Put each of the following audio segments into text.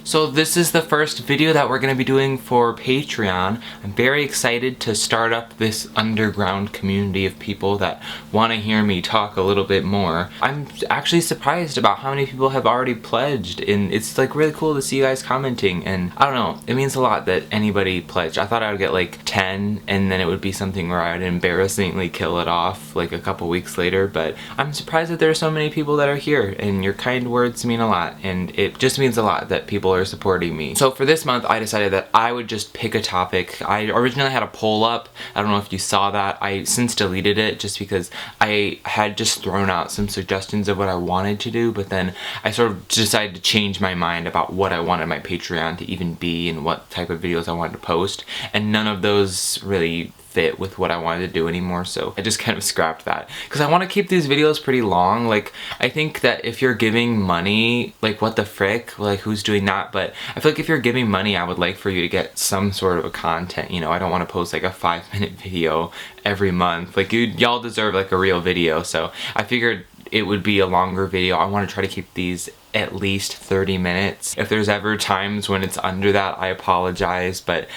So this is the first video that we're going to be doing for Patreon. I'm very excited to start up this underground community of people that want to hear me talk a little bit more. I'm actually surprised about how many people have already pledged, and it's like really cool to see you guys commenting, and I don't know, it means a lot that anybody pledged. I thought I would get like 10 and then it would be something where I would embarrassingly kill it off like a couple weeks later, but I'm surprised that there are so many people that are here, and your kind words mean a lot, and it just means a lot that people are supporting me. So for this month I decided that I would just pick a topic. I originally had a poll up. I don't know if you saw that. I since deleted it just because I had just thrown out some suggestions of what I wanted to do, but then I sort of decided to change my mind about what I wanted my Patreon to even be and what type of videos I wanted to post, and none of those really fit with what I wanted to do anymore, so I just kind of scrapped that because I want to keep these videos pretty long. Like, I think that if you're giving money, like what the frick, like who's doing that? But I feel like if you're giving money, I would like for you to get some sort of a content, you know. I don't want to post like a 5-minute video every month. Like, y'all deserve like a real video, so I figured it would be a longer video. I want to try to keep these at least 30 minutes. If there's ever times when it's under that, I apologize, but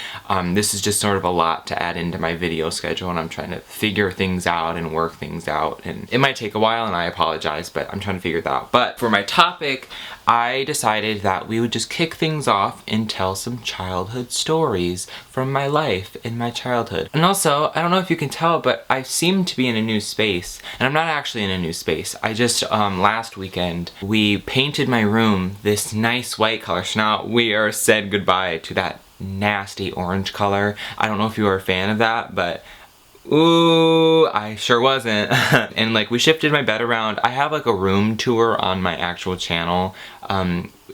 this is just sort of a lot to add into my video schedule, and I'm trying to figure things out and work things out, and it might take a while, and I apologize, but I'm trying to figure that out. But for my topic, I decided that we would just kick things off and tell some childhood stories from my life in my childhood. And also, I don't know if you can tell, but I seem to be in a new space, and I'm not actually in a new space. I just, last weekend, we painted my room this nice white color. So now we are said goodbye to that nasty orange color. I don't know if you are a fan of that, but ooh, I sure wasn't. And like, we shifted my bed around. I have like a room tour on my actual channel,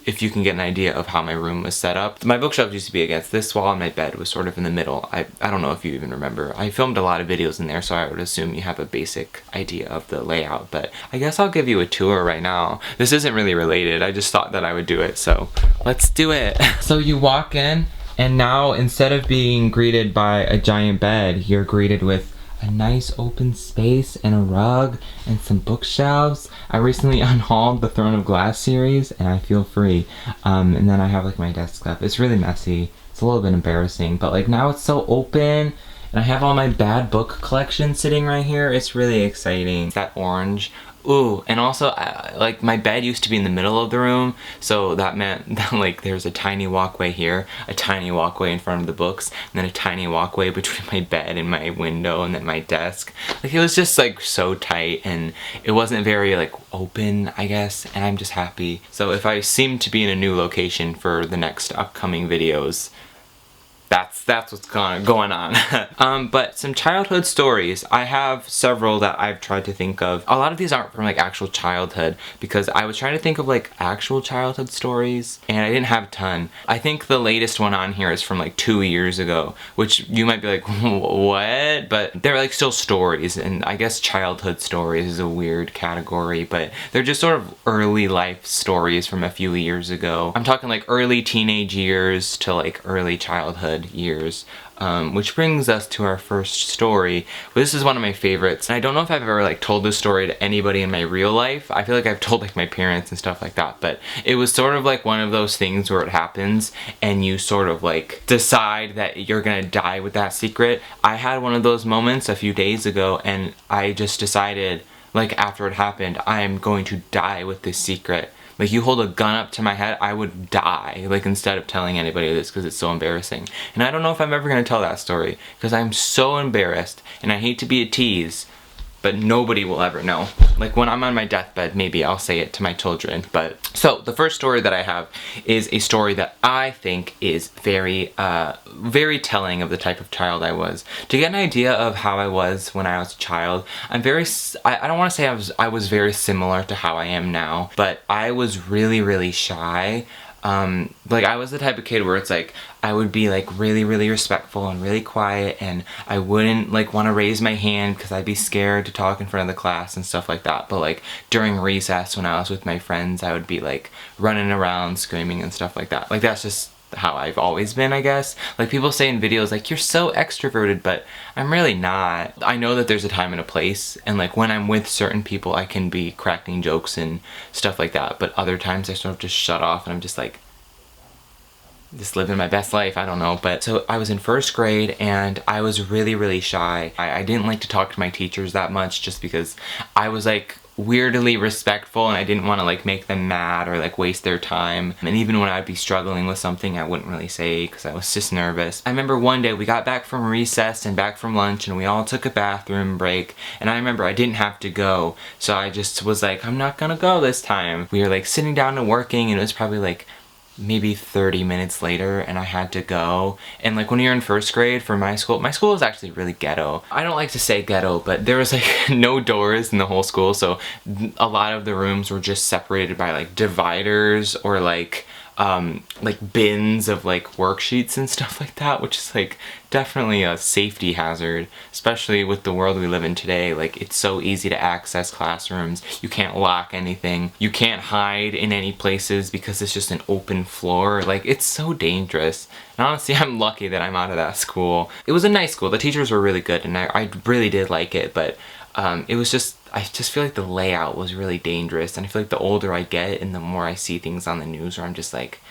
if you can get an idea of how my room was set up. My bookshelf used to be against this wall and my bed was sort of in the middle. I don't know if you even remember. I filmed a lot of videos in there, so I would assume you have a basic idea of the layout, but I guess I'll give you a tour right now. This isn't really related. I just thought that I would do it, so let's do it. So you walk in, and now instead of being greeted by a giant bed, you're greeted with a nice open space and a rug and some bookshelves. I recently unhauled the Throne of Glass series and I feel free. And then I have like my desk stuff. It's really messy. It's a little bit embarrassing, but like now it's so open, and I have all my bad book collection sitting right here. It's really exciting. That orange. Ooh, and also, like, my bed used to be in the middle of the room, so that meant that, like, there's a tiny walkway here, a tiny walkway in front of the books, and then a tiny walkway between my bed and my window and then my desk. Like, it was just, like, so tight, and it wasn't very, like, open, I guess, and I'm just happy. So if I seem to be in a new location for the next upcoming videos, that's what's going on. But some childhood stories. I have several that I've tried to think of. A lot of these aren't from like actual childhood, because I was trying to think of like actual childhood stories and I didn't have a ton. I think the latest one on here is from like 2 years ago, which you might be like, what? But they're like still stories, and I guess childhood stories is a weird category, but they're just sort of early life stories from a few years ago. I'm talking like early teenage years to like early childhood years, which brings us to our first story. This is one of my favorites, and I don't know if I've ever like told this story to anybody in my real life. I feel like I've told like my parents and stuff like that, but it was sort of like one of those things where it happens and you sort of like decide that you're gonna die with that secret. I had one of those moments a few days ago, and I just decided, like, after it happened, I'm going to die with this secret. Like, you hold a gun up to my head, I would die, like, instead of telling anybody this, because it's so embarrassing. And I don't know if I'm ever going to tell that story, because I'm so embarrassed, and I hate to be a tease, but nobody will ever know. Like, when I'm on my deathbed, maybe I'll say it to my children. But so the first story that I have is a story that I think is very very telling of the type of child I was. To get an idea of how I was when I was a child, I don't want to say I was very similar to how I am now, but I was really shy. Like, I was the type of kid where it's like, I would be like really respectful and really quiet, and I wouldn't like want to raise my hand because I'd be scared to talk in front of the class and stuff like that. But like during recess when I was with my friends, I would be like running around screaming and stuff like that. Like, that's just how I've always been, I guess. Like, people say in videos like, you're so extroverted, but I'm really not. I know that there's a time and a place, and like when I'm with certain people I can be cracking jokes and stuff like that, but other times I sort of just shut off and I'm just like, just living my best life, I don't know. But so I was in first grade and I was really shy. I didn't like to talk to my teachers that much just because I was like weirdly respectful and I didn't want to like make them mad or like waste their time. And even when I'd be struggling with something, I wouldn't really say because I was just nervous. I remember one day we got back from recess and back from lunch and we all took a bathroom break, and I remember I didn't have to go, so I just was like, I'm not gonna go this time. We were like sitting down and working, and it was probably like maybe 30 minutes later and I had to go. And like when you're in first grade for my school was actually really ghetto. I don't like to say ghetto, but there was like no doors in the whole school, so a lot of the rooms were just separated by like dividers or like bins of like worksheets and stuff like that, which is like definitely a safety hazard, especially with the world we live in today. Like, it's so easy to access classrooms. You can't lock anything. You can't hide in any places because it's just an open floor. Like, it's so dangerous. And honestly, I'm lucky that I'm out of that school. It was a nice school. The teachers were really good and I really did like it, but it was just, I just feel like the layout was really dangerous, and I feel like the older I get and the more I see things on the news where I'm just like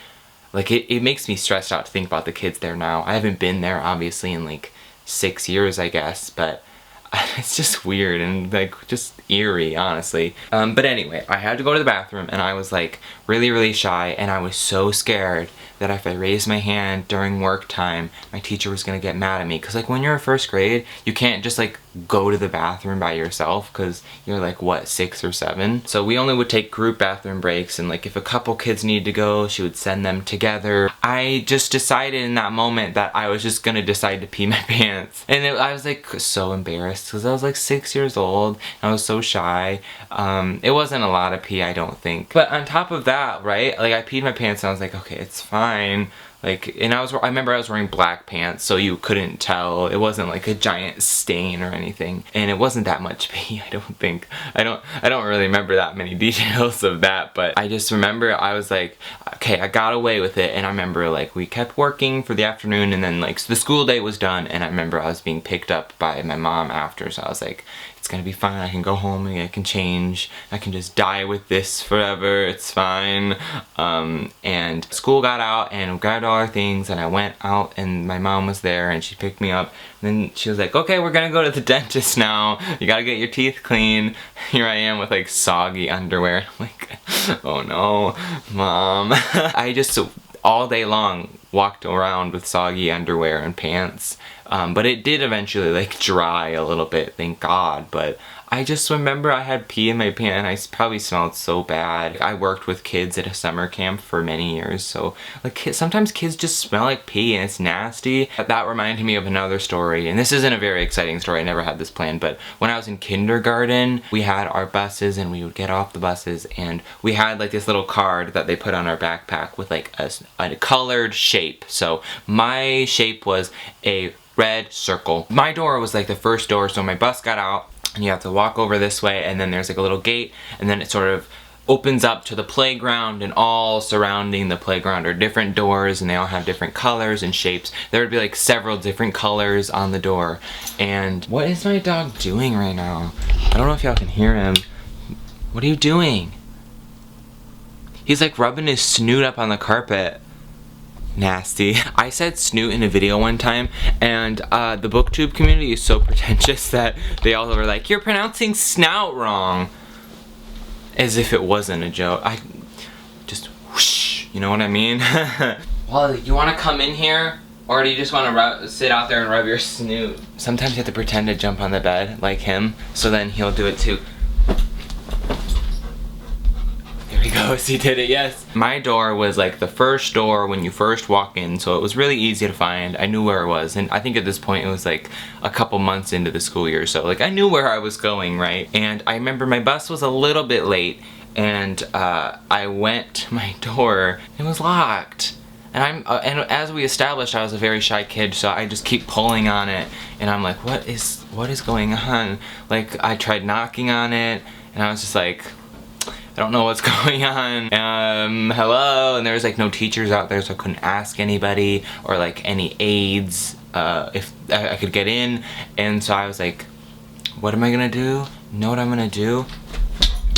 it makes me stressed out to think about the kids there now. I haven't been there obviously in like 6 years, I guess, but it's just weird and like just eerie, honestly. But anyway, I had to go to the bathroom and I was like really shy, and I was so scared that if I raised my hand during work time, my teacher was gonna get mad at me. Cause like when you're in first grade, you can't just like go to the bathroom by yourself cause you're like, what, 6 or 7? So we only would take group bathroom breaks, and like if a couple kids needed to go, she would send them together. I just decided in that moment that I was just gonna decide to pee my pants. And I was like so embarrassed cause I was like 6 years old and I was so shy. It wasn't a lot of pee, I don't think. But on top of that, right, like I peed my pants and I was like, okay, it's fine. Like, and I remember I was wearing black pants, so you couldn't tell. It wasn't like a giant stain or anything, and it wasn't that much pee, I don't think. I don't really remember that many details of that, but I just remember I was like, okay, I got away with it. And I remember like we kept working for the afternoon, and then like the school day was done, and I remember I was being picked up by my mom after, so I was like, it's gonna be fine, I can go home and I can change, I can just die with this forever, it's fine. And school got out and we grabbed all our things, and I went out and my mom was there and she picked me up, and then she was like, okay, we're gonna go to the dentist now, you gotta get your teeth clean. Here I am with like soggy underwear. I'm like, oh no, Mom. I just all day long walked around with soggy underwear and pants. But it did eventually like dry a little bit, thank God. But I just remember I had pee in my pants and I probably smelled so bad. I worked with kids at a summer camp for many years, so like sometimes kids just smell like pee and it's nasty. That reminded me of another story, and this isn't a very exciting story, I never had this planned, but when I was in kindergarten, we had our buses and we would get off the buses and we had like this little card that they put on our backpack with like a colored shape. So my shape was a red circle. My door was like the first door, so my bus got out and you have to walk over this way, and then there's like a little gate, and then it sort of opens up to the playground, and all surrounding the playground are different doors, and they all have different colors and shapes. There would be like several different colors on the door. And what is my dog doing right now? I don't know if y'all can hear him. What are you doing? He's like rubbing his snoot up on the carpet. Nasty. I said snoot in a video one time, and the booktube community is so pretentious that they all were like, you're pronouncing snout wrong, as if it wasn't a joke. I just whoosh, you know what I mean? Well, you want to come in here, or do you just want to sit out there and rub your snoot? Sometimes you have to pretend to jump on the bed like him, so then he'll do it too. There he goes, he did it, yes. My door was like the first door when you first walk in, so it was really easy to find. I knew where it was, and I think at this point it was like a couple months into the school year, so like I knew where I was going, right? And I remember my bus was a little bit late, and I went to my door, it was locked. And and as we established, I was a very shy kid, so I just keep pulling on it, and I'm like, what is going on? Like, I tried knocking on it, and I was just like, I don't know what's going on. Hello? And there was like no teachers out there, so I couldn't ask anybody or like any aides if I could get in. And so I was like, what am I gonna do? You know what I'm gonna do?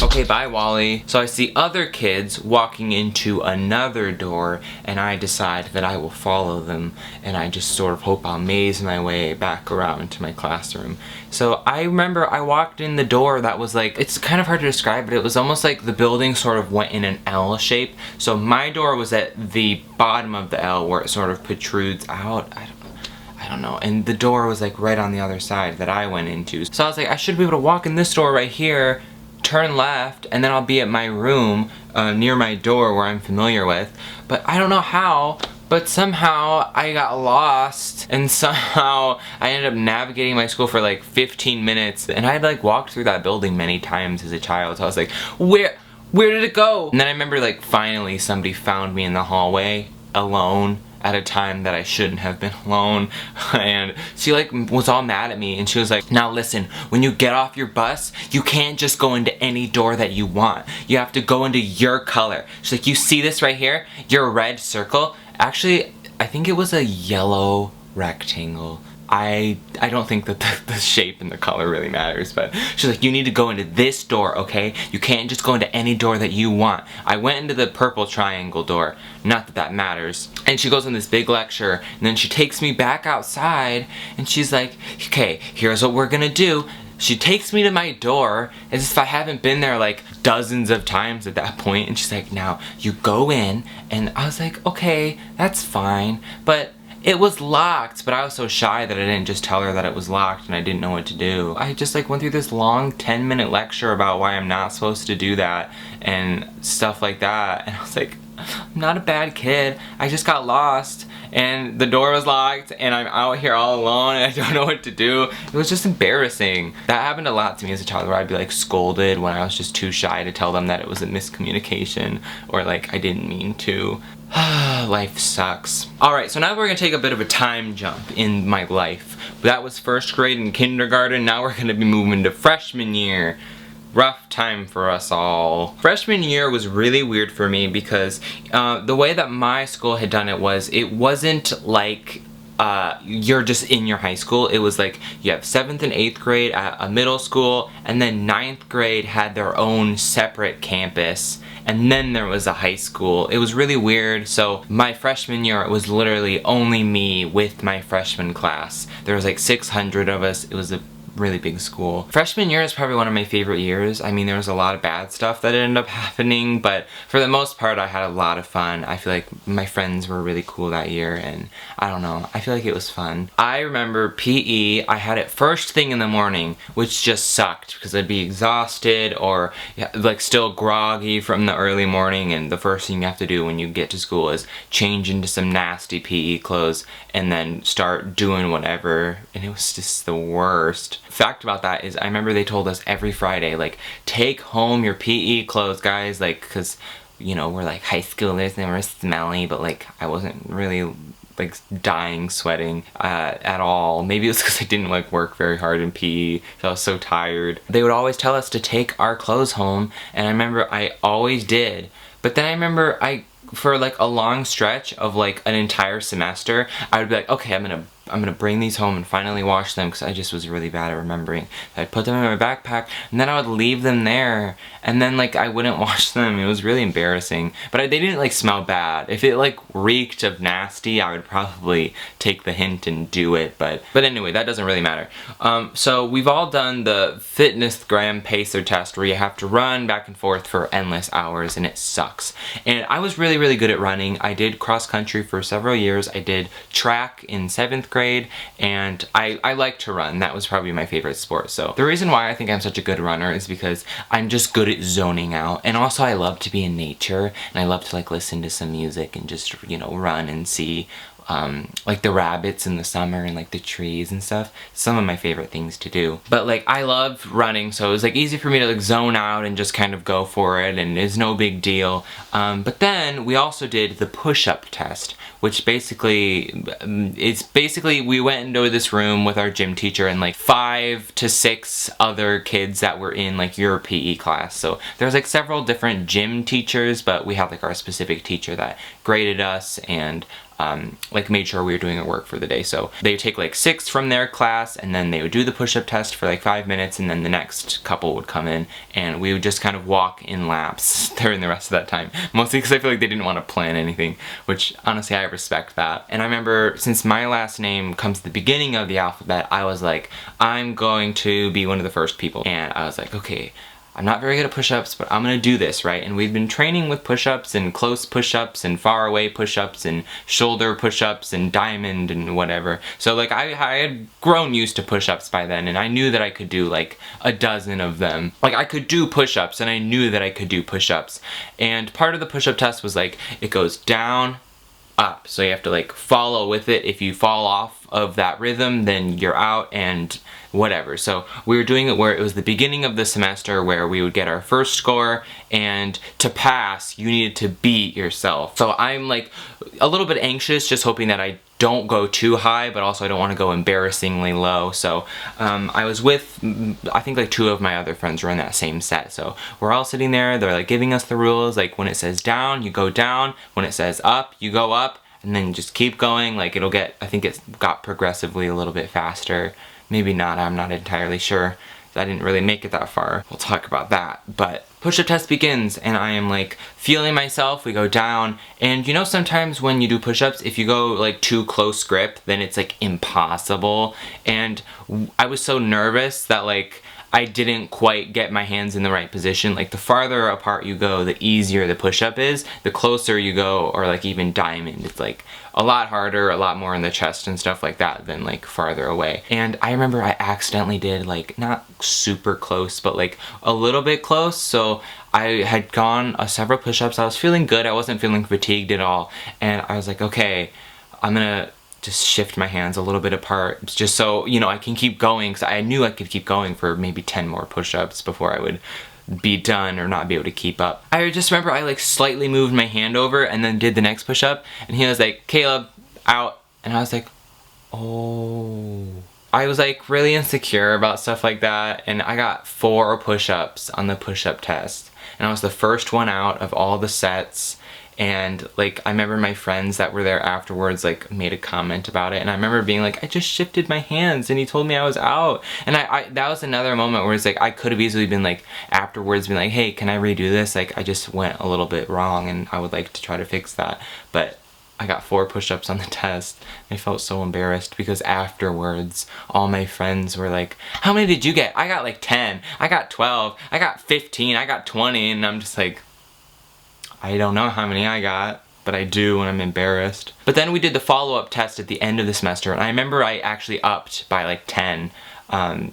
Okay, bye, Wally. So I see other kids walking into another door, and I decide that I will follow them, and I just sort of hope I'll maze my way back around to my classroom. So I remember I walked in the door that was like, it's kind of hard to describe, but it was almost like the building sort of went in an L shape. So my door was at the bottom of the L where it sort of protrudes out. I don't know, and the door was like right on the other side that I went into. So I was like, I should be able to walk in this door right here, turn left, and then I'll be at my room near my door where I'm familiar with. But I don't know how, but somehow I got lost, and somehow I ended up navigating my school for like 15 minutes, and I had like walked through that building many times as a child, so I was like, where did it go? And then I remember like finally somebody found me in the hallway alone at a time that I shouldn't have been alone, and she like was all mad at me, and she was like, now listen, when you get off your bus, you can't just go into any door that you want. You have to go into your color. She's like, you see this right here? Your red circle? Actually, I think it was a yellow rectangle. I don't think that the shape and the color really matters, but she's like, you need to go into this door, okay? You can't just go into any door that you want. I went into the purple triangle door, not that that matters. And she goes on this big lecture, and then she takes me back outside, and she's like, okay, here's what we're gonna do. She takes me to my door as if I haven't been there like dozens of times at that point, and she's like, now you go in, and I was like, okay, that's fine, but it was locked, but I was so shy that I didn't just tell her that it was locked and I didn't know what to do. I just like went through this long 10-minute lecture about why I'm not supposed to do that and stuff like that, and I was like, I'm not a bad kid, I just got lost and the door was locked and I'm out here all alone and I don't know what to do. It was just embarrassing. That happened a lot to me as a child, where I'd be like scolded when I was just too shy to tell them that it was a miscommunication, or like I didn't mean to. Life sucks. Alright, so now we're gonna take a bit of a time jump in my life. That was first grade and kindergarten, now we're gonna be moving to freshman year. Rough time for us all. Freshman year was really weird for me because the way that my school had done it wasn't like you're just in your high school. It was like you have 7th and 8th grade at a middle school, and then 9th grade had their own separate campus, and then there was a high school. It was really weird. So my freshman year, it was literally only me with my freshman class. There was like 600 of us. It was a really big school. Freshman year is probably one of my favorite years. I mean, there was a lot of bad stuff that ended up happening, but for the most part I had a lot of fun. I feel like my friends were really cool that year, and I don't know, I feel like it was fun. I remember PE, I had it first thing in the morning, which just sucked because I'd be exhausted or like still groggy from the early morning, and the first thing you have to do when you get to school is change into some nasty PE clothes and then start doing whatever, and it was just the worst. Fact about that is I remember they told us every Friday, like, take home your PE clothes, guys, like, because, you know, we're like high schoolers and we're smelly, but like I wasn't really like dying sweating at all. Maybe it was because I didn't like work very hard in PE, so I was so tired. They would always tell us to take our clothes home, and I remember I always did, but then I remember for like a long stretch of like an entire semester, I would be like, okay, I'm gonna bring these home and finally wash them, because I just was really bad at remembering. I'd put them in my backpack, and then I would leave them there, and then like I wouldn't wash them. It was really embarrassing, but they didn't like smell bad. If it like reeked of nasty, I would probably take the hint and do it, but anyway, that doesn't really matter. So we've all done the fitness gram pacer test where you have to run back and forth for endless hours, and it sucks. And I was really good at running. I did cross country for several years. I did track in 7th grade, and I like to run. That was probably my favorite sport. So the reason why I think I'm such a good runner is because I'm just good at zoning out, and also I love to be in nature, and I love to like listen to some music and just, you know, run and see like the rabbits in the summer and like the trees and stuff. Some of my favorite things to do. But like I loved running, so it was like easy for me to like zone out and just kind of go for it, and it's no big deal. But then we also did the push-up test, which basically, we went into this room with our gym teacher and like 5 to 6 other kids that were in like your PE class. So there's like several different gym teachers, but we had like our specific teacher that graded us, and like made sure we were doing our work for the day. So they would take like 6 from their class, and then they would do the push-up test for like 5 minutes, and then the next couple would come in and we would just kind of walk in laps during the rest of that time. Mostly because I feel like they didn't want to plan anything, which honestly I respect that. And I remember, since my last name comes at the beginning of the alphabet, I was like, I'm going to be one of the first people. And I was like, okay, I'm not very good at push-ups, but I'm gonna do this, right? And we've been training with push-ups and close push-ups and far away push-ups and shoulder push-ups and diamond and whatever. So like I had grown used to push-ups by then, and I knew that I could do like a dozen of them. Like I could do push-ups, and I knew that I could do push-ups. And part of the push-up test was like, it goes down, up. So you have to like follow with it. If you fall off of that rhythm, then you're out and whatever. So we were doing it where it was the beginning of the semester where we would get our first score, and to pass you needed to beat yourself. So I'm like a little bit anxious, just hoping that I don't go too high, but also I don't want to go embarrassingly low. So I was with, I think like 2 of my other friends were in that same set. So we're all sitting there, they're like giving us the rules, like when it says down, you go down, when it says up, you go up, and then just keep going. Like it'll get, I think it got progressively a little bit faster. Maybe not, I'm not entirely sure. I didn't really make it that far. We'll talk about that. But push-up test begins, and I am like feeling myself. We go down, and you know sometimes when you do push-ups, if you go like too close grip, then it's like impossible. And I was so nervous that like I didn't quite get my hands in the right position. Like the farther apart you go, the easier the push-up is. The closer you go, or like even diamond, it's like a lot harder, a lot more in the chest and stuff like that than like farther away. And I remember I accidentally did like not super close, but like a little bit close. So I had gone several push-ups. I was feeling good. I wasn't feeling fatigued at all. And I was like, okay, I'm gonna just shift my hands a little bit apart just so, you know, I can keep going, because I knew I could keep going for maybe 10 more push-ups before I would be done or not be able to keep up. I just remember I like slightly moved my hand over and then did the next push-up, and he was like, Caleb, out. And I was like, oh. I was like really insecure about stuff like that, and I got 4 push-ups on the push-up test, and I was the first one out of all the sets. And like I remember my friends that were there afterwards like made a comment about it, and I remember being like, I just shifted my hands and he told me I was out. And I that was another moment where it's like I could have easily been like afterwards been like, hey, can I redo this? Like I just went a little bit wrong and I would like to try to fix that. But I got 4 push-ups on the test. I felt so embarrassed because afterwards all my friends were like, how many did you get? I got like 10, I got 12, I got 15, I got 20, and I'm just like, I don't know how many I got, but I do, and I'm embarrassed. But then we did the follow-up test at the end of the semester, and I remember I actually upped by like 10,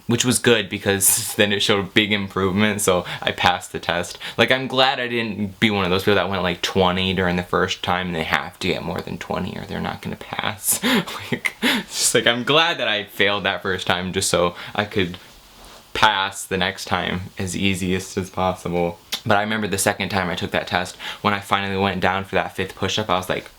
which was good because then it showed big improvement, so I passed the test. Like I'm glad I didn't be one of those people that went like 20 during the first time and they have to get more than 20 or they're not gonna pass. Like, it's just like I'm glad that I failed that first time just so I could pass the next time as easiest as possible. But I remember the second time I took that test, when I finally went down for that 5th push-up, I was like,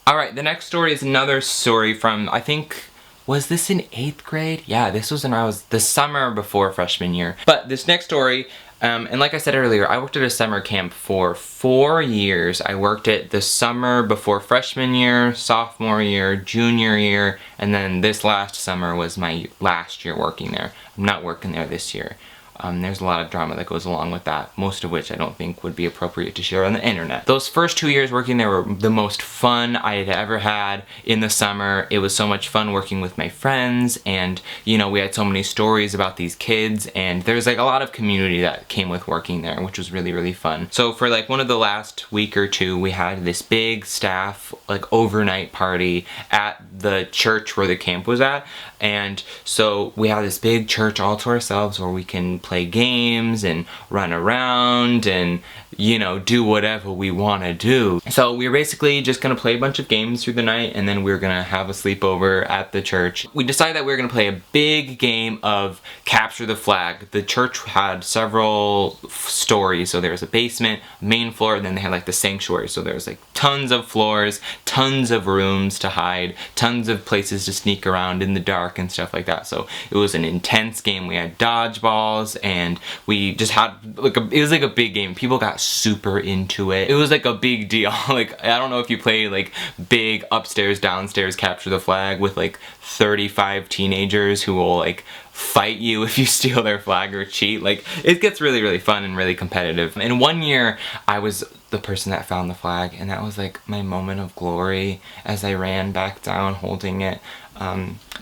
alright, the next story is another story from, I think, was this in 8th grade? Yeah, this was when I was the summer before freshman year. But this next story, and like I said earlier, I worked at a summer camp for 4 years. I worked it the summer before freshman year, sophomore year, junior year, and then this last summer was my last year working there. I'm not working there this year. There's a lot of drama that goes along with that, most of which I don't think would be appropriate to share on the internet. Those first 2 years working there were the most fun I had ever had in the summer. It was so much fun working with my friends, and you know, we had so many stories about these kids, and there's like a lot of community that came with working there, which was really, really fun. So for like one of the last week or two, we had this big staff like overnight party at the church where the camp was at. And so we have this big church all to ourselves where we can play games and run around and, you know, do whatever we want to do. So we were basically just going to play a bunch of games through the night, and then we were going to have a sleepover at the church. We decided that we were going to play a big game of capture the flag. The church had several stories, so there was a basement, main floor, and then they had like the sanctuary. So there was like tons of floors, tons of rooms to hide, tons of places to sneak around in the dark and stuff like that. So it was an intense game. We had dodgeballs, and we just had like it was like a big game. People got super into it. It was like a big deal. Like, I don't know if you play like big upstairs, downstairs capture the flag with like 35 teenagers who will like fight you if you steal their flag or cheat. Like, it gets really, really fun and really competitive. And one year I was the person that found the flag, and that was like my moment of glory as I ran back down holding it.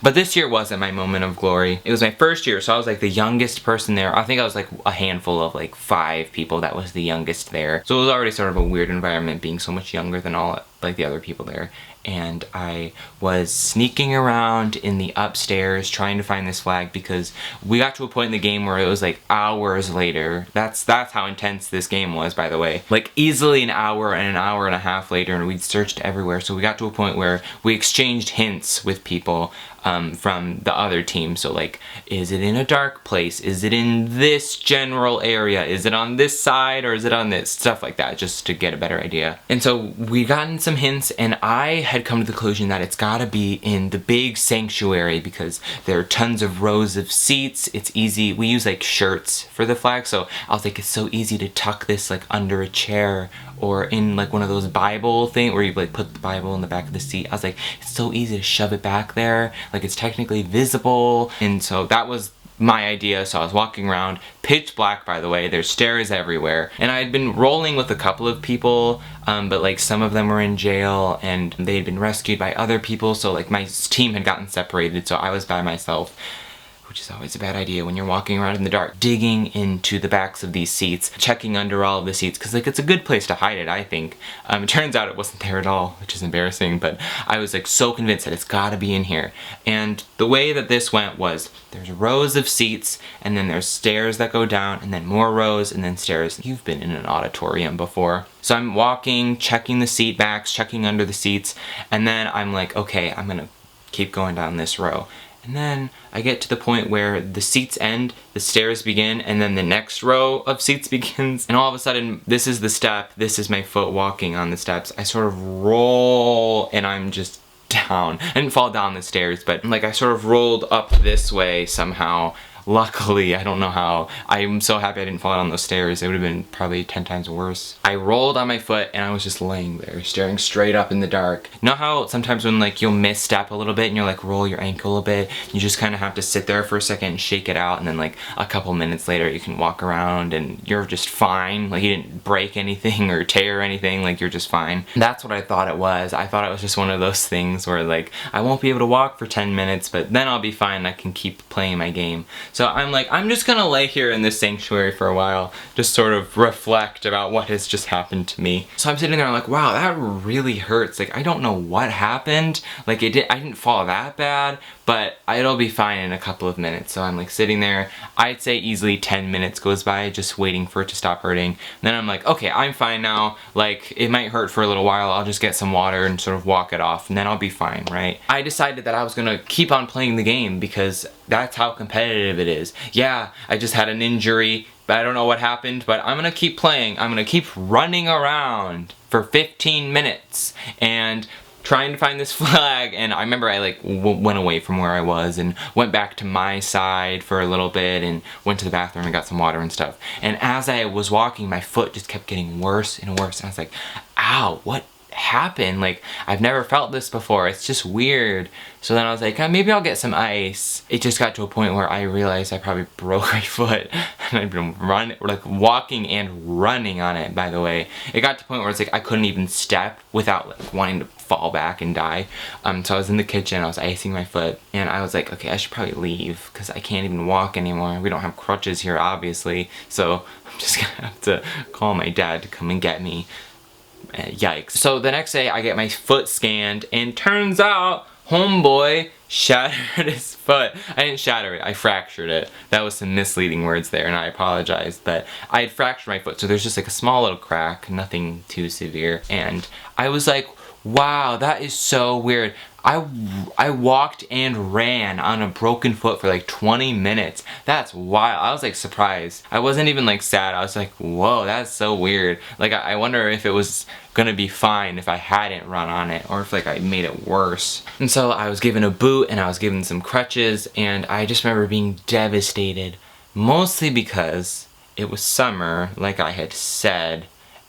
But this year wasn't my moment of glory. It was my first year, so I was like the youngest person there. I think I was like a handful of like 5 people that was the youngest there. So it was already sort of a weird environment being so much younger than all like the other people there. And I was sneaking around in the upstairs trying to find this flag because we got to a point in the game where it was like hours later. That's how intense this game was, by the way. Like easily an hour and a half later, and we'd searched everywhere. So we got to a point where we exchanged hints with people from the other team. So like, is it in a dark place? Is it in this general area? Is it on this side or is it on this? Stuff like that, just to get a better idea. And so we gotten some hints, and I had come to the conclusion that it's gotta be in the big sanctuary because there are tons of rows of seats. It's easy. We use like shirts for the flag, so I was like, it's so easy to tuck this like under a chair or in like one of those Bible thing where you like put the Bible in the back of the seat. I was like, it's so easy to shove it back there. Like, it's technically visible. And so that was my idea. So I was walking around, pitch black, by the way, there's stairs everywhere, and I had been rolling with a couple of people, but like some of them were in jail and they had been rescued by other people, so like my team had gotten separated, so I was by myself, which is always a bad idea when you're walking around in the dark. Digging into the backs of these seats, checking under all of the seats, because like it's a good place to hide it, I think. It turns out it wasn't there at all, which is embarrassing, but I was like so convinced that it's gotta be in here. And the way that this went was, there's rows of seats, and then there's stairs that go down, and then more rows, and then stairs. You've been in an auditorium before. So I'm walking, checking the seat backs, checking under the seats, and then I'm like, okay, I'm gonna keep going down this row. And then I get to the point where the seats end, the stairs begin, and then the next row of seats begins. And all of a sudden, this is the step, this is my foot walking on the steps. I sort of roll, and I'm just down. I didn't fall down the stairs, but like I sort of rolled up this way somehow. Luckily, I don't know how. I'm so happy I didn't fall down those stairs. It would have been probably 10 times worse. I rolled on my foot and I was just laying there, staring straight up in the dark. You know how sometimes when like you'll misstep a little bit and you're like roll your ankle a bit, you just kind of have to sit there for a second and shake it out, and then like a couple minutes later you can walk around and you're just fine. Like you didn't break anything or tear anything, like you're just fine. That's what I thought it was. I thought it was just one of those things where like I won't be able to walk for 10 minutes, but then I'll be fine. I can keep playing my game. So I'm like, I'm just gonna lay here in this sanctuary for a while, just sort of reflect about what has just happened to me. So I'm sitting there, I'm like, wow, that really hurts. Like, I don't know what happened. Like, I didn't fall that bad, but it'll be fine in a couple of minutes. So I'm like sitting there, I'd say easily 10 minutes goes by just waiting for it to stop hurting. And then I'm like, okay, I'm fine now. Like, it might hurt for a little while. I'll just get some water and sort of walk it off, and then I'll be fine, right? I decided that I was gonna keep on playing the game because that's how competitive it is. Yeah, I just had an injury, but I don't know what happened, but I'm gonna keep playing. I'm gonna keep running around for 15 minutes and trying to find this flag. And I remember I like went away from where I was and went back to my side for a little bit and went to the bathroom and got some water and stuff. And as I was walking, my foot just kept getting worse and worse. And I was like, ow, what happened? Like, I've never felt this before. It's just weird. So then I was like, maybe I'll get some ice. It just got to a point where I realized I probably broke my foot, and I'd been walking and running on it, by the way. It got to the point where it's like I couldn't even step without like wanting to fall back and die. So I was in the kitchen, I was icing my foot, and I was like, okay, I should probably leave because I can't even walk anymore. We don't have crutches here, obviously, so I'm just gonna have to call my dad to come and get me. Yikes. So the next day I get my foot scanned, and turns out homeboy shattered his foot. I didn't shatter it, I fractured it. That was some misleading words there, and I apologize, but I had fractured my foot, so there's just like a small little crack, nothing too severe. And I was like, wow, that is so weird. I walked and ran on a broken foot for like 20 minutes. That's wild. I was like surprised. I wasn't even like sad. I was like, whoa, that's so weird. Like, I wonder if it was gonna be fine if I hadn't run on it, or if like I made it worse. And so I was given a boot and I was given some crutches, and I just remember being devastated, mostly because it was summer, like I had said.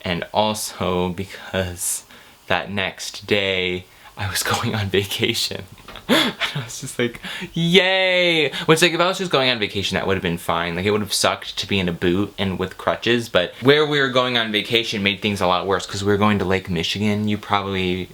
and also because that next day I was going on vacation. And I was just like, yay! Which, like, if I was just going on vacation, that would have been fine. Like, it would have sucked to be in a boot and with crutches, but where we were going on vacation made things a lot worse because we were going to Lake Michigan. You probably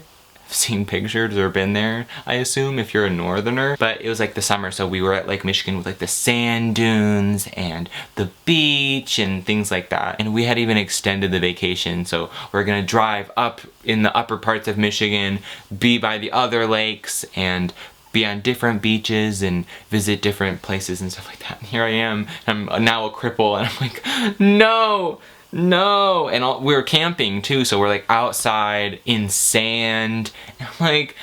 have seen pictures or been there, I assume, if you're a northerner. But it was like the summer, so we were at Lake Michigan with like the sand dunes and the beach and things like that. And we had even extended the vacation, so we're gonna drive up in the upper parts of Michigan, be by the other lakes, and be on different beaches and visit different places and stuff like that. And here I am, I'm now a cripple, and I'm like, no! No! And we were camping too, so we're like outside in sand, and I'm like,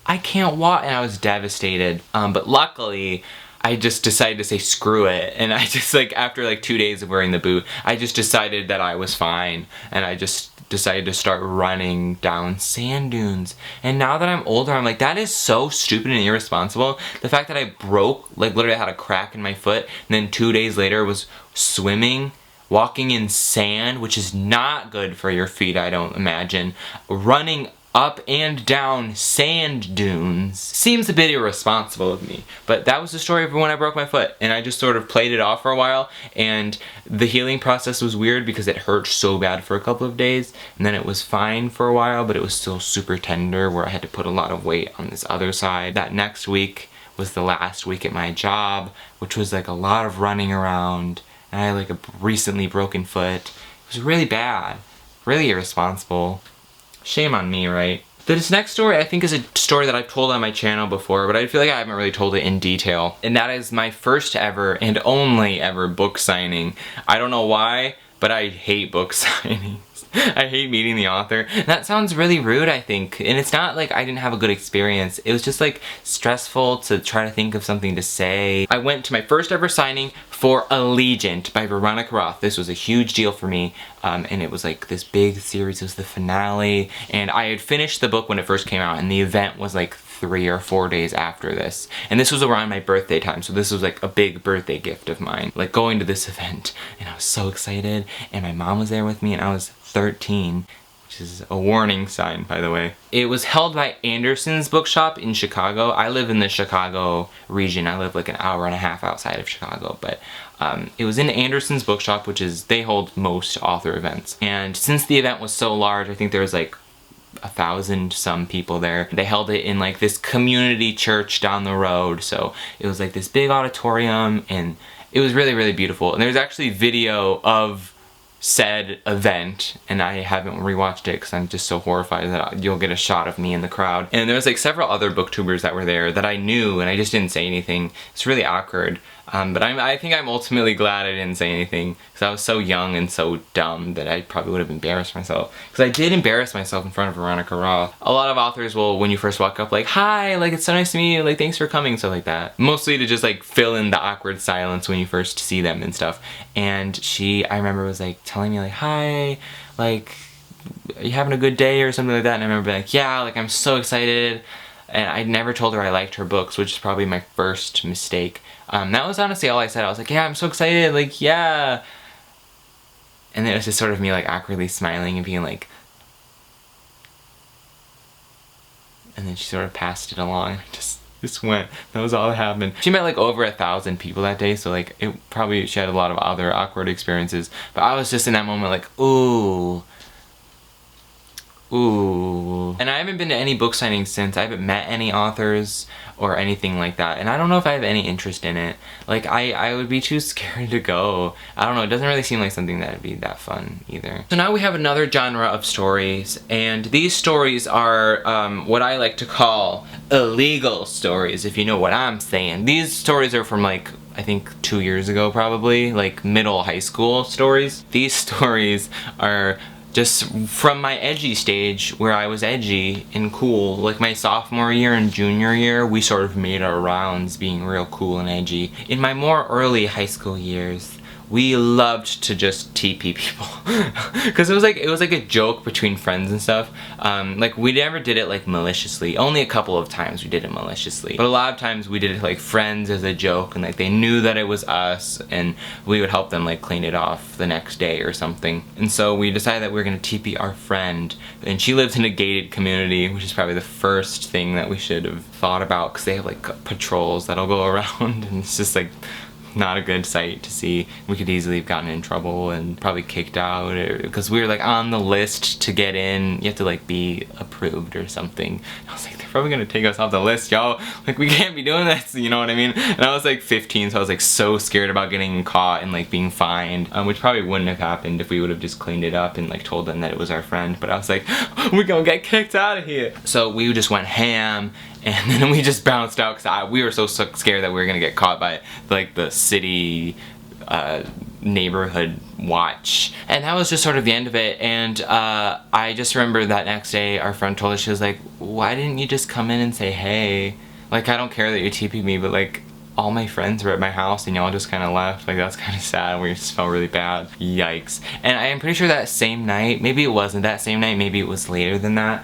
I can't walk, and I was devastated. But luckily, I just decided to say screw it, and I just, like, after like 2 days of wearing the boot, I just decided that I was fine, and I just decided to start running down sand dunes. And now that I'm older, I'm like, that is so stupid and irresponsible. The fact that I broke, like, literally had a crack in my foot, and then 2 days later was swimming, walking in sand, which is not good for your feet, I don't imagine, running up and down sand dunes seems a bit irresponsible of me. But that was the story of when I broke my foot, and I just sort of played it off for a while, and the healing process was weird because it hurt so bad for a couple of days, and then it was fine for a while, but it was still super tender where I had to put a lot of weight on this other side. That next week was the last week at my job, which was like a lot of running around, and I had like a recently broken foot. It was really bad, really irresponsible. Shame on me, right? This next story I think is a story that I've told on my channel before, but I feel like I haven't really told it in detail. And that is my first ever and only ever book signing. I don't know why, but I hate book signings. I hate meeting the author. That sounds really rude, I think. And it's not like I didn't have a good experience. It was just like stressful to try to think of something to say. I went to my first ever signing for Allegiant by Veronica Roth. This was a huge deal for me. And it was like this big series. It was the finale. And I had finished the book when it first came out, and the event was like 3 or 4 days after this. And this was around my birthday time, so this was like a big birthday gift of mine. Like going to this event, and I was so excited, and my mom was there with me, and I was 13, which is a warning sign, by the way. It was held by Anderson's Bookshop in Chicago. I live in the Chicago region. I live like an hour and a half outside of Chicago, but it was in Anderson's Bookshop, which is, they hold most author events. And since the event was so large, I think there was like 1,000 some people there. They held it in like this community church down the road, so it was like this big auditorium, and it was really, really beautiful. And there's actually video of said event, and I haven't rewatched it because I'm just so horrified that you'll get a shot of me in the crowd. And there was like several other booktubers that were there that I knew, and I just didn't say anything. It's really awkward. But I think I'm ultimately glad I didn't say anything, because I was so young and so dumb that I probably would have embarrassed myself. Because I did embarrass myself in front of Veronica Roth. A lot of authors will, when you first walk up, like, hi, like, it's so nice to meet you, like, thanks for coming, stuff like that. Mostly to just like fill in the awkward silence when you first see them and stuff. And she, I remember, was like telling me like, hi, like, are you having a good day or something like that? And I remember being like, yeah, like, I'm so excited. And I never told her I liked her books, which is probably my first mistake. That was honestly all I said. I was like, yeah, I'm so excited, like, yeah. And then it was just sort of me like awkwardly smiling and being like, and then she sort of passed it along. Just went. That was all that happened. She met like over 1,000 people that day, so like it probably, she had a lot of other awkward experiences. But I was just in that moment like, ooh. Ooh. And I haven't been to any book signings since. I haven't met any authors or anything like that. And I don't know if I have any interest in it. Like, I would be too scared to go. I don't know, it doesn't really seem like something that would be that fun either. So now we have another genre of stories, and these stories are what I like to call illegal stories, if you know what I'm saying. These stories are from like, I think 2 years ago probably, like middle high school stories. These stories are just from my edgy stage, where I was edgy and cool. Like my sophomore year and junior year, we sort of made our rounds being real cool and edgy. In my more early high school years, we loved to just TP people. Because it was like a joke between friends and stuff. Like we never did it like maliciously. Only a couple of times we did it maliciously. But a lot of times we did it like friends as a joke, and like they knew that it was us, and we would help them like clean it off the next day or something. And so we decided that we were gonna TP our friend, and she lived in a gated community, which is probably the first thing that we should have thought about, because they have like patrols that'll go around, and it's just like not a good sight to see. We could easily have gotten in trouble and probably kicked out, because we were like on the list to get in. You have to like be approved or something. I was like, they're probably gonna take us off the list, y'all. Like we can't be doing this, you know what I mean? And I was like 15, so I was like so scared about getting caught and like being fined, which probably wouldn't have happened if we would have just cleaned it up and like told them that it was our friend. But I was like, we're gonna get kicked out of here. So we just went ham, and then we just bounced out because we were so scared that we were gonna get caught by like the city neighborhood watch. And that was just sort of the end of it. And I just remember that next day our friend told us, she was like, why didn't you just come in and say hey? Like, I don't care that you TP'd me, but like all my friends were at my house and y'all just kind of left. Like, that's kind of sad. We just felt really bad. Yikes. And I am pretty sure that same night, maybe it wasn't that same night, maybe it was later than that,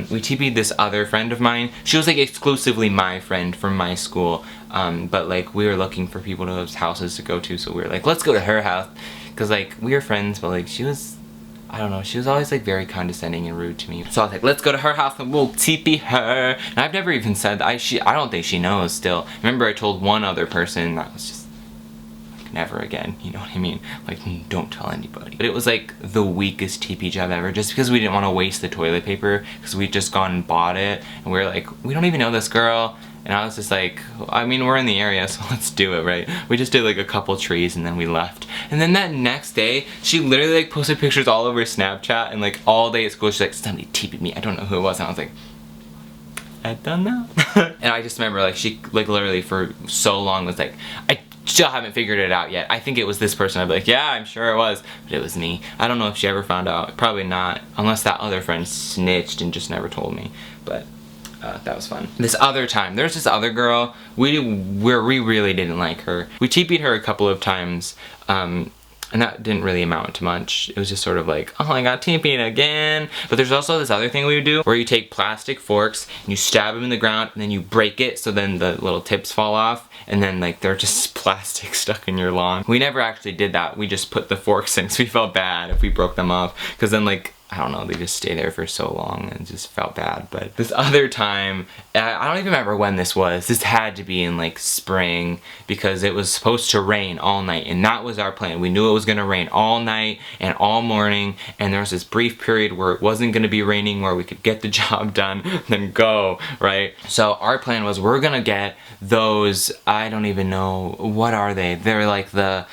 we TP'd this other friend of mine. She was like exclusively my friend from my school, but like we were looking for people to have houses to go to, so we were like, let's go to her house, because like we were friends, but like she was, I don't know, she was always like very condescending and rude to me. So I was like, let's go to her house and we'll TP her. And I've never even said that. I don't think she knows still. Remember, I told one other person, that was just like never again, you know what I mean? Like, don't tell anybody. But it was like the weakest TP job ever, just because we didn't want to waste the toilet paper, because we'd just gone and bought it, and we were like, we don't even know this girl. And I was just like, I mean, we're in the area, so let's do it, right? We just did like a couple trees and then we left. And then that next day, she literally like posted pictures all over Snapchat, and like all day at school, she's like, somebody TP'd me. I don't know who it was. And I was like, I've done that. And I just remember like she like literally for so long was like, I still haven't figured it out yet. I think it was this person. I'd be like, yeah, I'm sure it was, but it was me. I don't know if she ever found out. Probably not, unless that other friend snitched and just never told me. But that was fun. This other time, there's this other girl, we really didn't like her. We TP'd her a couple of times, and that didn't really amount to much. It was just sort of like, oh, I got TP'd again. But there's also this other thing we would do, where you take plastic forks and you stab them in the ground, and then you break it, so then the little tips fall off, and then like they're just plastic stuck in your lawn. We never actually did that. We just put the forks in, because we felt bad if we broke them off, because then like, I don't know, they just stay there for so long and it just felt bad. But this other time, I don't even remember when this was. This had to be in like spring, because it was supposed to rain all night, and that was our plan. We knew it was gonna rain all night and all morning, and there was this brief period where it wasn't gonna be raining, where we could get the job done, then go, right? So our plan was, we're gonna get those, I don't even know, what are they? They're like the,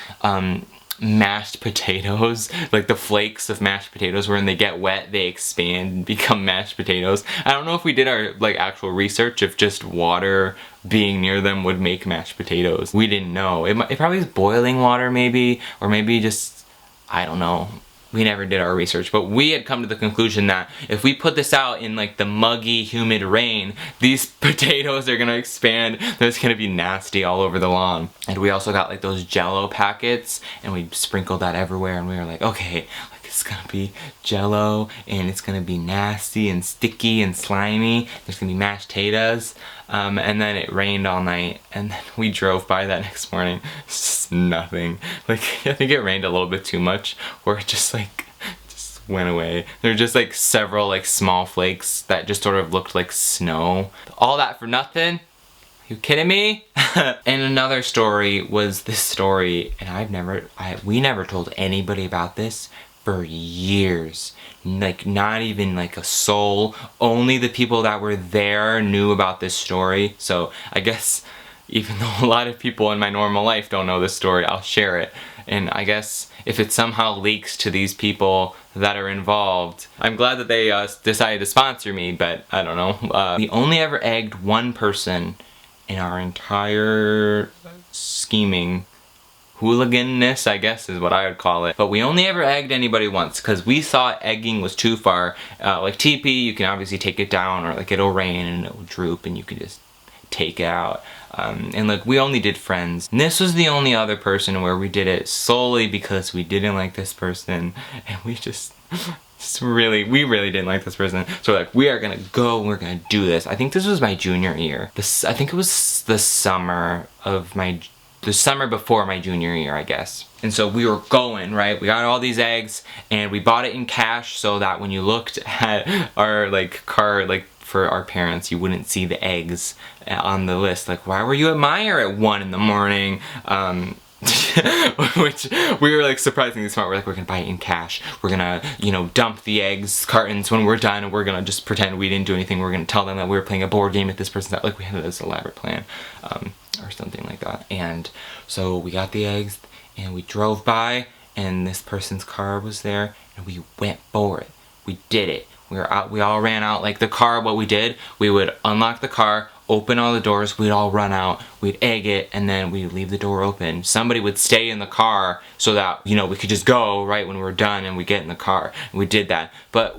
mashed potatoes, like the flakes of mashed potatoes, where when they get wet they expand and become mashed potatoes. I don't know if we did our like actual research if just water being near them would make mashed potatoes. We didn't know. It probably is boiling water maybe, or maybe just, I don't know. We never did our research, but we had come to the conclusion that if we put this out in like the muggy, humid rain, these potatoes are gonna expand. There's gonna be nasty all over the lawn. And we also got like those Jello packets, and we sprinkled that everywhere, and we were like, okay, like it's gonna be Jello, and it's gonna be nasty and sticky and slimy. There's gonna be mashed potatoes. And then it rained all night, and then we drove by that next morning. It's just nothing. Like, I think it rained a little bit too much, where it just like, just went away. There were just like several like small flakes that just sort of looked like snow. All that for nothing? You kidding me? And another story was this story, and we never told anybody about this for years. Like, not even like a soul. Only the people that were there knew about this story. So I guess even though a lot of people in my normal life don't know this story, I'll share it. And I guess if it somehow leaks to these people that are involved, I'm glad that they decided to sponsor me, but I don't know. We only ever egged one person in our entire scheming. Hooligan-ness, I guess, is what I would call it. But we only ever egged anybody once, because we thought egging was too far. Like TP, you can obviously take it down, or like it'll rain and it'll droop and you can just take it out. And like we only did friends. And this was the only other person where we did it solely because we didn't like this person, and we really didn't like this person. So we're like, we are gonna go, we're gonna do this. I think this was my junior year. I think it was the summer before my junior year, I guess. And so we were going, right? We got all these eggs and we bought it in cash so that when you looked at our like car, like for our parents, you wouldn't see the eggs on the list. Like, why were you at Meijer at 1 in the morning? Which we were like surprisingly smart. We're like, we're gonna buy it in cash. We're gonna, you know, dump the eggs cartons when we're done, and we're gonna just pretend we didn't do anything. We're gonna tell them that we were playing a board game at this person's house. Like, we had this elaborate plan, or something like that. And so we got the eggs and we drove by, and this person's car was there, and we went for it. We did it. We were out. We all ran out. Like the car, what we did, we would unlock the car, open all the doors, we'd all run out, we'd egg it, and then we'd leave the door open. Somebody would stay in the car so that, you know, we could just go right when we were done and we get in the car. And we did that. But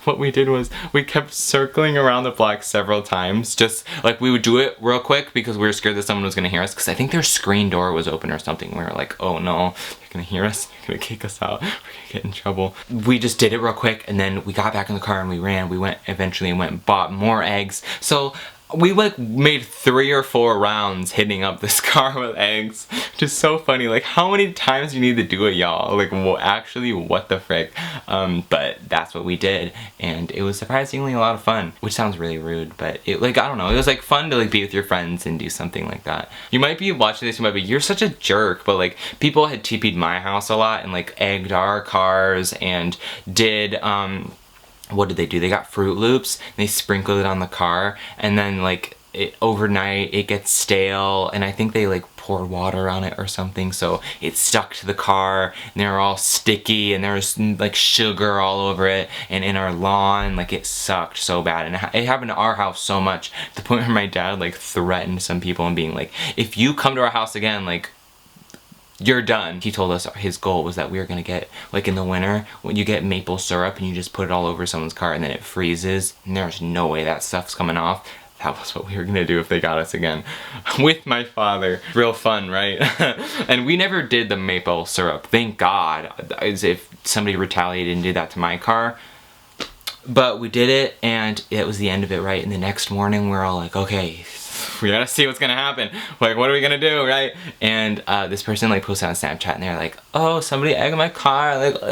what we did was we kept circling around the block several times. Just like we would do it real quick because we were scared that someone was gonna hear us, because I think their screen door was open or something. We were like, oh no, they're gonna hear us, they're gonna kick us out, we're gonna get in trouble. We just did it real quick, and then we got back in the car and we ran. We eventually went and bought more eggs. So we like made 3 or 4 rounds hitting up this car with eggs. Just so funny. Like, how many times you need to do it, y'all? Like, well, actually, what the frick? But that's what we did, and it was surprisingly a lot of fun. Which sounds really rude, but it, like, I don't know. It was like fun to like be with your friends and do something like that. You might be watching this, you might be, you're such a jerk. But like, people had TP'd my house a lot and like egged our cars and did what did they do? They got Fruit Loops, and they sprinkled it on the car, and then like overnight it gets stale, and I think they like poured water on it or something, so it stuck to the car, and they were all sticky, and there was like sugar all over it, and in our lawn, like it sucked so bad. And it happened to our house so much, to the point where my dad like threatened some people and being like, if you come to our house again, like, you're done. He told us his goal was that we were gonna get, like in the winter, when you get maple syrup and you just put it all over someone's car and then it freezes, and there's no way that stuff's coming off. That was what we were gonna do if they got us again. With my father. Real fun, right? And we never did the maple syrup. Thank God. As if somebody retaliated and did that to my car. But we did it, and it was the end of it, right? And the next morning we're all like, okay, we gotta see what's gonna happen. Like, what are we gonna do, right? And this person like posted on Snapchat, and they're like, oh, somebody egged my car, like,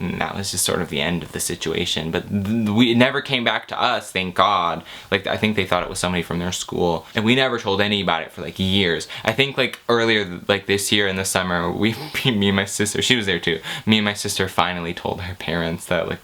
and that was just sort of the end of the situation. But it never came back to us, thank God. Like, I think they thought it was somebody from their school, and we never told anybody about it for like years. I think like earlier, like this year in the summer, me and my sister, she was there too, me and my sister finally told our parents that like,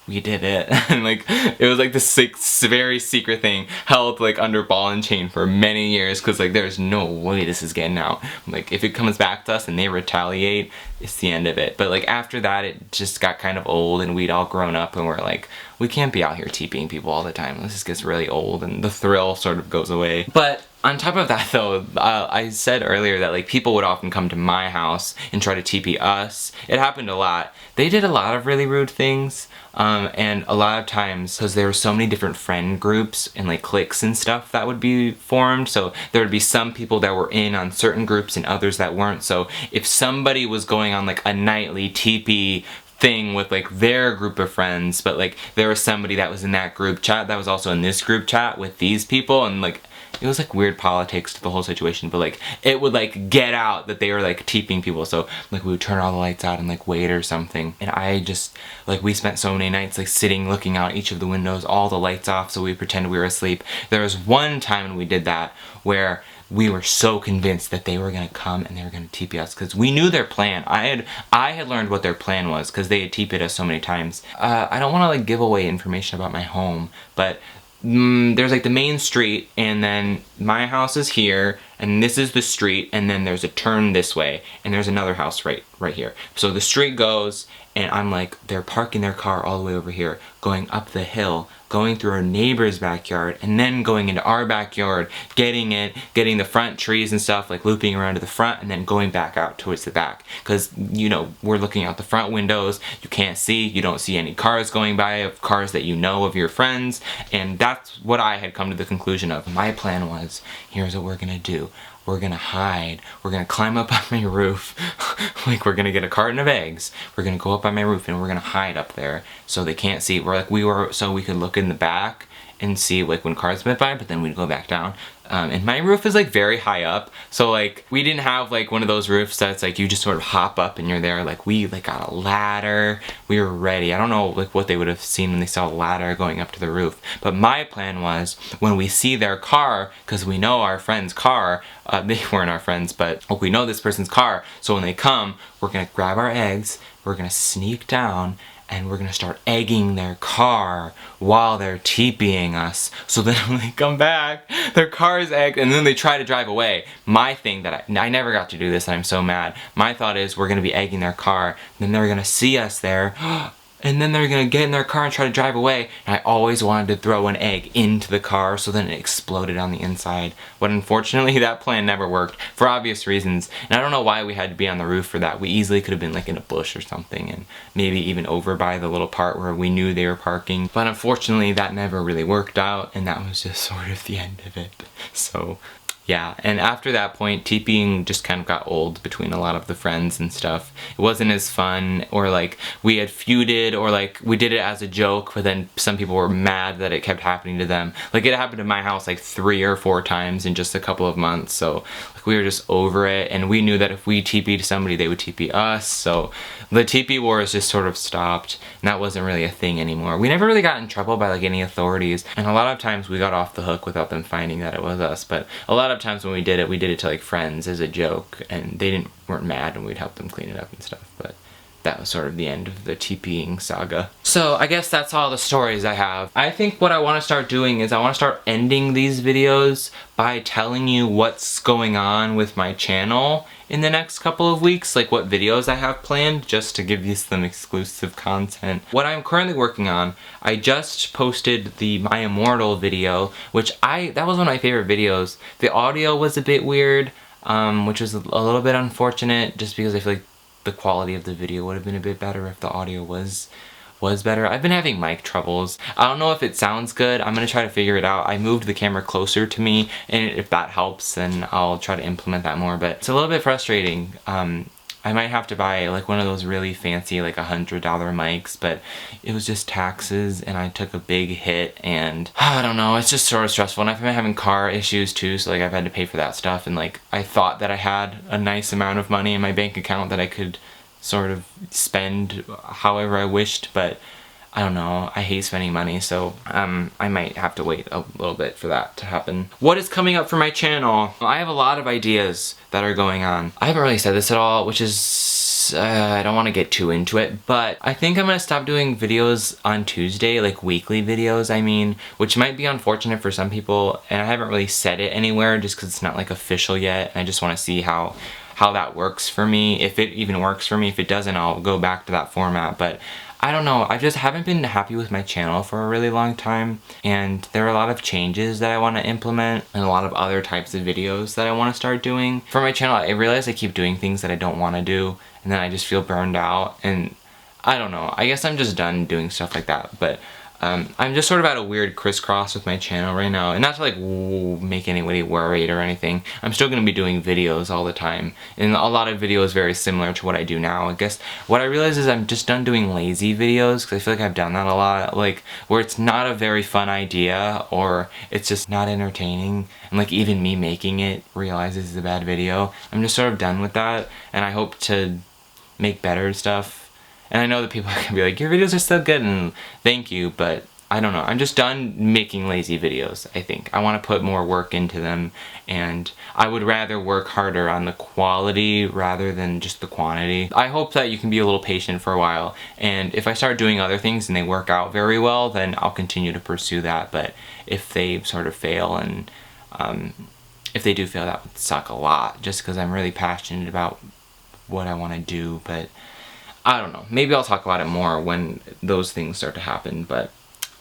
we did it. And like, it was like this like, very secret thing held like under ball and chain for many years, because like there's no way this is getting out. Like, if it comes back to us and they retaliate, it's the end of it. But like after that, it just got kind of old, and we'd all grown up, and we're like, we can't be out here TPing people all the time. This just gets really old, and the thrill sort of goes away. But on top of that though, I said earlier that like people would often come to my house and try to TP us. It happened a lot. They did a lot of really rude things, and a lot of times, because there were so many different friend groups and like cliques and stuff that would be formed, so there would be some people that were in on certain groups and others that weren't. So if somebody was going on like a nightly TP thing with like their group of friends, but like there was somebody that was in that group chat that was also in this group chat with these people, and like it was like weird politics to the whole situation, but like it would like get out that they were like TPing people, so like we would turn all the lights out and like wait or something. And I just like, we spent so many nights like sitting looking out each of the windows, all the lights off, so we pretended we were asleep. There was one time when we did that where we were so convinced that they were gonna come and they were gonna TP us, because we knew their plan. I had learned what their plan was because they had TP'd us so many times. I don't want to like give away information about my home, but there's like the main street, and then my house is here, and this is the street, and then there's a turn this way, and there's another house right here. So the street goes, and I'm like, they're parking their car all the way over here, going up the hill, going through our neighbor's backyard, and then going into our backyard, getting the front trees and stuff, like looping around to the front, and then going back out towards the back. Because, you know, we're looking out the front windows, you can't see, you don't see any cars going by, of cars that you know of your friends, and that's what I had come to the conclusion of. My plan was, here's what we're gonna do. We're gonna hide. We're gonna climb up on my roof. Like, we're gonna get a carton of eggs. We're gonna go up on my roof and we're gonna hide up there so they can't see. So we could look in the back and see like when cars went by, but then we'd go back down. And my roof is like very high up, so like we didn't have like one of those roofs that's like you just sort of hop up and you're there. Like we like got a ladder, we were ready. I don't know like what they would have seen when they saw a ladder going up to the roof, but my plan was when we see their car, because we know our friend's car, they weren't our friends, but we know this person's car, so when they come, we're gonna grab our eggs, we're gonna sneak down, and we're gonna start egging their car while they're TPing us. So then when they come back, their car is egged, and then they try to drive away. My thing that I never got to do this, and I'm so mad. My thought is we're gonna be egging their car, then they're gonna see us there, and then they're gonna get in their car and try to drive away. And I always wanted to throw an egg into the car so then it exploded on the inside. But unfortunately that plan never worked for obvious reasons. And I don't know why we had to be on the roof for that. We easily could have been like in a bush or something, and maybe even over by the little part where we knew they were parking. But unfortunately that never really worked out, and that was just sort of the end of it. So yeah, and after that point, TPing just kind of got old between a lot of the friends and stuff. It wasn't as fun, or like we had feuded, or like we did it as a joke, but then some people were mad that it kept happening to them. Like it happened to my house like 3 or 4 times in just a couple of months, so like we were just over it, and we knew that if we TP'd somebody, they would TP us, so the TP wars just sort of stopped, and that wasn't really a thing anymore. We never really got in trouble by like any authorities, and a lot of times we got off the hook without them finding that it was us, but a lot of times when we did it to like friends as a joke, and they weren't mad, and we'd help them clean it up and stuff. But that was sort of the end of the TPing saga. So I guess that's all the stories I have. I think what I want to start doing is I want to start ending these videos by telling you what's going on with my channel in the next couple of weeks, like what videos I have planned, just to give you some exclusive content. What I'm currently working on, I just posted the My Immortal video, which that was one of my favorite videos. The audio was a bit weird, which was a little bit unfortunate, just because I feel like the quality of the video would have been a bit better if the audio was better. I've been having mic troubles. I don't know if it sounds good. I'm gonna try to figure it out. I moved the camera closer to me, and if that helps, then I'll try to implement that more, but it's a little bit frustrating. I might have to buy like one of those really fancy like $100 mics, but it was just taxes and I took a big hit, and I don't know, it's just sort of stressful. And I've been having car issues too, so like I've had to pay for that stuff, and like I thought that I had a nice amount of money in my bank account that I could sort of spend however I wished, but I don't know, I hate spending money, so I might have to wait a little bit for that to happen. What is coming up for my channel? I have a lot of ideas that are going on. I haven't really said this at all, which is, I don't want to get too into it, but I think I'm gonna stop doing videos on Tuesday, like weekly videos, I mean, which might be unfortunate for some people, and I haven't really said it anywhere just because it's not like official yet, and I just want to see how that works for me, if it even works for me. If it doesn't, I'll go back to that format, but I don't know, I just haven't been happy with my channel for a really long time, and there are a lot of changes that I want to implement and a lot of other types of videos that I want to start doing. For my channel, I realize I keep doing things that I don't want to do, and then I just feel burned out, and I don't know, I guess I'm just done doing stuff like that, but I'm just sort of at a weird crisscross with my channel right now, and not to like make anybody worried or anything. I'm still going to be doing videos all the time, and a lot of videos very similar to what I do now. I guess what I realize is I'm just done doing lazy videos, because I feel like I've done that a lot, like where it's not a very fun idea, or it's just not entertaining, and like even me making it realizes it's a bad video. I'm just sort of done with that, and I hope to make better stuff. And I know that people are gonna be like, your videos are so good, and thank you, but I don't know. I'm just done making lazy videos, I think. I want to put more work into them, and I would rather work harder on the quality rather than just the quantity. I hope that you can be a little patient for a while, and if I start doing other things and they work out very well, then I'll continue to pursue that. But if they sort of fail and if they do fail, that would suck a lot, just because I'm really passionate about what I want to do. But I don't know, maybe I'll talk about it more when those things start to happen. But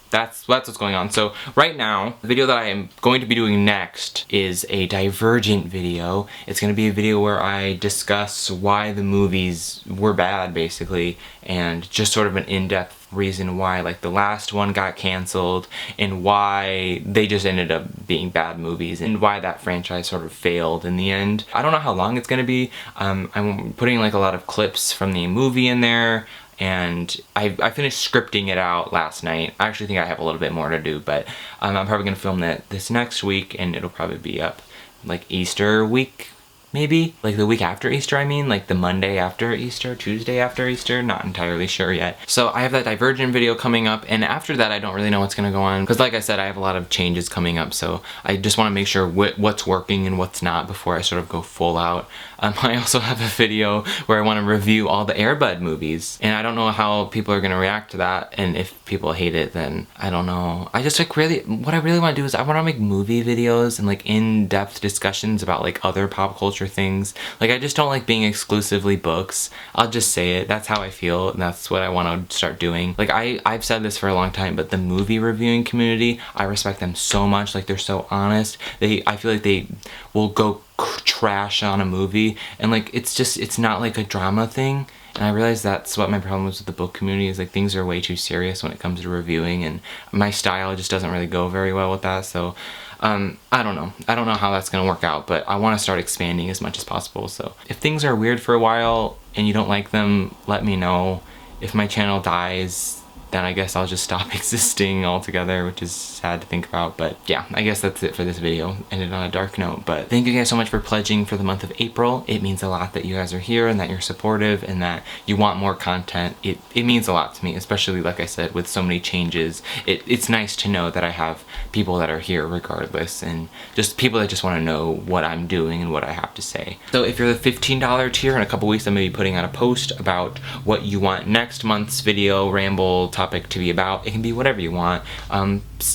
that's what's going on. So right now, the video that I am going to be doing next is a Divergent video. It's going to be a video where I discuss why the movies were bad, basically, and just sort of an in-depth reason why, like, the last one got canceled and why they just ended up being bad movies and why that franchise sort of failed in the end. I don't know how long it's going to be. I'm putting like a lot of clips from the movie in there. And I finished scripting it out last night. I actually think I have a little bit more to do, but I'm probably going to film that this next week, and it'll probably be up like Easter week, maybe? Like the week after Easter, I mean, like the Monday after Easter, Tuesday after Easter, not entirely sure yet. So I have that Divergent video coming up, and after that I don't really know what's gonna go on, because like I said, I have a lot of changes coming up, so I just want to make sure what's working and what's not before I sort of go full out. I also have a video where I want to review all the Air Bud movies, and I don't know how people are gonna react to that, and if people hate it, then I don't know. I just like what I really want to do is I want to make movie videos and like in-depth discussions about like other pop culture things. Like, I just don't like being exclusively books. I'll just say it. That's how I feel, and that's what I want to start doing. Like, I've said this for a long time, but the movie reviewing community, I respect them so much. Like, they're so honest. I feel like they will go trash on a movie, and like it's not like a drama thing. And I realize that's what my problem is with the book community, is like things are way too serious when it comes to reviewing, and my style just doesn't really go very well with that. So I don't know how that's gonna work out, but I want to start expanding as much as possible. So if things are weird for a while and you don't like them, let me know. If my channel dies, then I guess I'll just stop existing altogether, which is sad to think about. But yeah, I guess that's it for this video. Ended on a dark note, but thank you guys so much for pledging for the month of April. It means a lot that you guys are here and that you're supportive and that you want more content. It means a lot to me, especially, like I said, with so many changes. It's nice to know that I have people that are here regardless, and just people that just want to know what I'm doing and what I have to say. So if you're the $15 tier, in a couple weeks I'm going to be putting out a post about what you want next month's video ramble topic to be about. It can be whatever you want.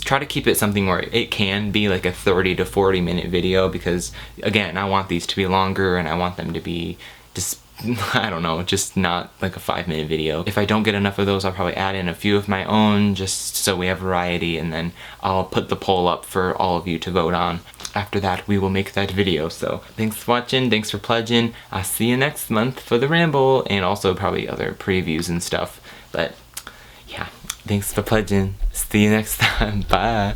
Try to keep it something where it can be like a 30 to 40 minute video, because again, I want these to be longer and I want them to be just, I don't know, just not like a 5-minute video. If I don't get enough of those, I'll probably add in a few of my own just so we have variety, and then I'll put the poll up for all of you to vote on. After that, we will make that video. So thanks for watching, thanks for pledging. I'll see you next month for the ramble, and also probably other previews and stuff. But yeah, thanks for pledging. See you next time. Bye.